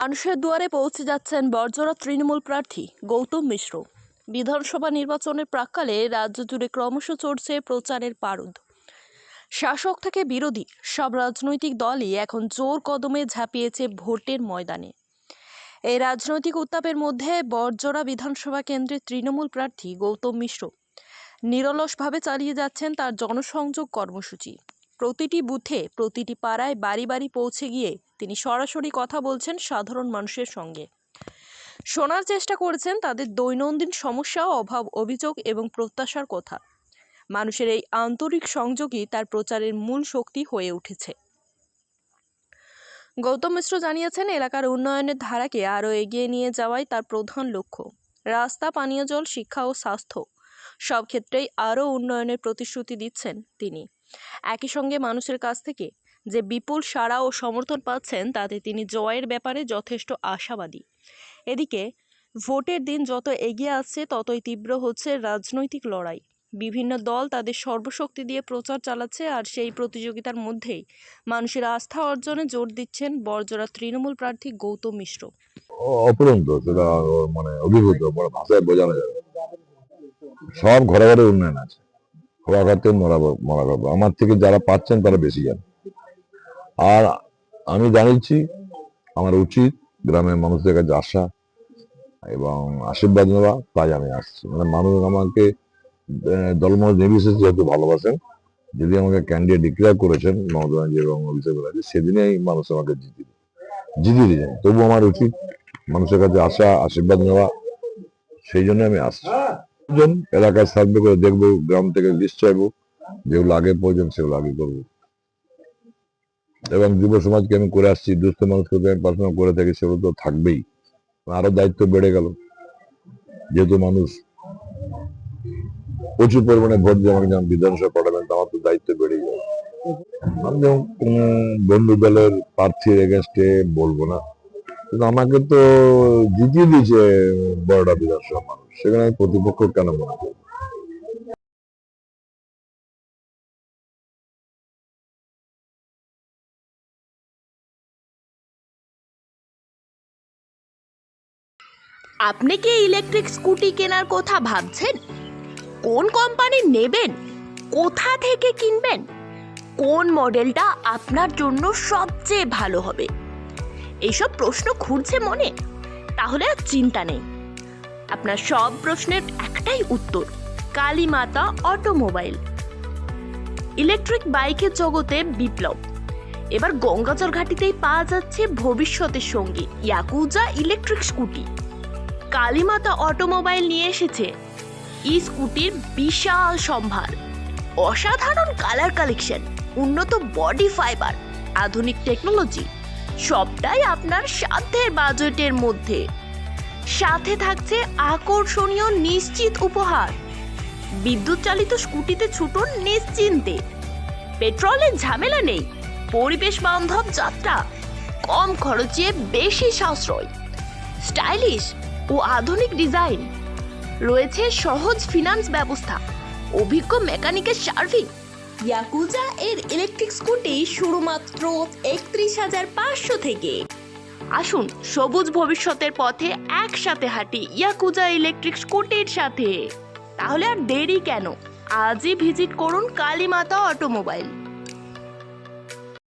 মানুষের দুয়ারে পৌঁছে যাচ্ছেন বড়জোড়া তৃণমূল প্রার্থী গৌতম মিশ্র। বিধানসভা নির্বাচনের প্রাক্কালে রাজ্য জুড়ে ক্রমশ চড়ছে প্রচারের পারদ। শাসক থেকে বিরোধী সব রাজনৈতিক দলই এখন জোর কদমে ঝাঁপিয়েছে ভোটের ময়দানে। এই রাজনৈতিক উত্তাপের মধ্যে বড়জোড়া বিধানসভা কেন্দ্রের তৃণমূল প্রার্থী গৌতম মিশ্র নিরলসভাবে চালিয়ে যাচ্ছেন তার জনসংযোগ কর্মসূচি। প্রতিটি বুথে, প্রতিটি পাড়ায়, বাড়ি বাড়ি পৌঁছে গিয়ে তিনি সরাসরি কথা বলছেন সাধারণ মানুষের সঙ্গে। শোনার চেষ্টা করেছেন তাদের দৈনন্দিন সমস্যা, অভাব, অভিযোগ এবং প্রত্যাশার কথা। মানুষের এই আন্তরিক সংযোগই তার প্রচারের মূল শক্তি হয়ে উঠেছে। গৌতম মিশ্র জানিয়েছেন, এলাকার উন্নয়নের ধারাকে আরও এগিয়ে নিয়ে যাওয়াই তার প্রধান লক্ষ্য। রাস্তা, পানীয় জল, শিক্ষা ও স্বাস্থ্য সব ক্ষেত্রেই আরও উন্নয়নের প্রতিশ্রুতি দিচ্ছেন তিনি। একই সঙ্গে মানুষের কাছ থেকে যে বিপুল সাড়া ও সমর্থন পাচ্ছেন তাতে তিনি জয়ের ব্যাপারে যথেষ্ট আশাবাদী। এদিকে ভোটের দিন যত এগিয়ে আসছে ততই তীব্র হচ্ছে রাজনৈতিক লড়াই। বিভিন্ন দল তাদের সর্বশক্তি দিয়ে প্রচার চালাচ্ছে, আর সেই প্রতিযোগিতার মধ্যেই মানুষের আস্থা অর্জনে জোর দিচ্ছেন বড়জোড়া তৃণমূল প্রার্থী গৌতম মিশ্র। অপরন্ত সেটা অভিভূত ভাষায় বোঝানো যাবে। সব ঘরে ঘরে উন্নয়ন আছে, ঘোরাঘাতে মরা গল্প। আমার থেকে যারা পাচ্ছেন তারা বেশি জানে। আর আমি জানিয়েছি আমার উচিত গ্রামের মানুষদের কাছে আসা এবং আশীর্বাদ নেওয়া, তাই আমি আসছি। মানুষ আমাকে দলমত নির্বিশেষে যেহেতু ভালোবাসেন, যদি আমাকে ক্যান্ডিডেট ডিক্লেয়ার করেছেন মমতা ব্যানার্জি এবং অভিষেক ব্যানার্জি, সেদিনেই মানুষ আমাকে জিতিয়ে দিয়েছেন। তবু আমার উচিত মানুষের কাছে আসা, আশীর্বাদ নেওয়া, সেই জন্য আমি আসছি। এলাকায় সার্ভে করে দেখবো, গ্রাম থেকে লিস্ট চাইবো, যেগুলো আগে প্রয়োজন সেগুলো আগে করবো। এবং যুব সমাজকে আমি করে আসছি, দুস্থ মানুষকে আমি পড়াশোনা করে থাকি, সেগুলো তো থাকবেই। আরো দায়িত্ব বেড়ে গেল, যেহেতু মানুষ প্রচুর পরিমাণে ভোট দিয়ে আমাকে যেমন বিধানসভা পাঠাবেন, আমার তো দায়িত্ব বেড়ে গেল। আমি যেমন কোন বন্ধু দলের প্রার্থীর এগেনস্টে বলবো না, কিন্তু আমাকে তো জিতিয়ে দিয়েছে বড়টা বিধানসভা মানুষ, সেখানে আমি প্রতিপক্ষ কেন মনে করবো? আপনি কি ইলেকট্রিক স্কুটি কেনার কথা ভাবছেন? কোন কোম্পানির নেবেন? কোথা থেকে কিনবেন? কোন মডেলটা আপনার জন্য সবচেয়ে ভালো হবে? এইসব প্রশ্ন ঘুরছে মনে? তাহলে আর চিন্তা নেই, আপনার সব প্রশ্নের একটাই উত্তর: কালীমাতা অটোমোবাইল। ইলেকট্রিক বাইকের জগতে বিপ্লব। এবার গঙ্গাচর ঘাটিতেই পাওয়া যাচ্ছে ভবিষ্যতের সঙ্গী yakuza electric scooty. Kalimata automobile নিয়ে এসেছে ই স্কুটির বিশাল সম্ভার, অসাধারণ কালার কালেকশন, উন্নত বডি ফাইবার, আধুনিক টেকনোলজি, সবটাই আপনার সাধ্যের বাজেটের মধ্যে। সাথে থাকছে আকর্ষণীয় নিশ্চিত উপহার। বিদ্যুৎ চালিত স্কুটিতে ছুটুন নিশ্চিন্তে, পেট্রোলের ঝামেলা নেই, পরিবেশ বান্ধব যাত্রা, কম খরচে বেশি সাশ্রয়, স্টাইলিশ ও আধুনিক ডিজাইন, রয়েছে সহজ ফিনান্স ব্যবস্থা, অভিজ্ঞ মেকানিকের সার্ভিং। ইয়াকুজা এর ইলেকট্রিক স্কুটি শুধুমাত্র ৩১,৫০০ থেকে। আসুন সবুজ ভবিষ্যতের পথে একসাথে হাঁটি ইয়াকুজা ইলেকট্রিক স্কুটির সাথে। তাহলে আর দেরি কেন? আজই ভিজিট করুন কালীমাতা অটোমোবাইল।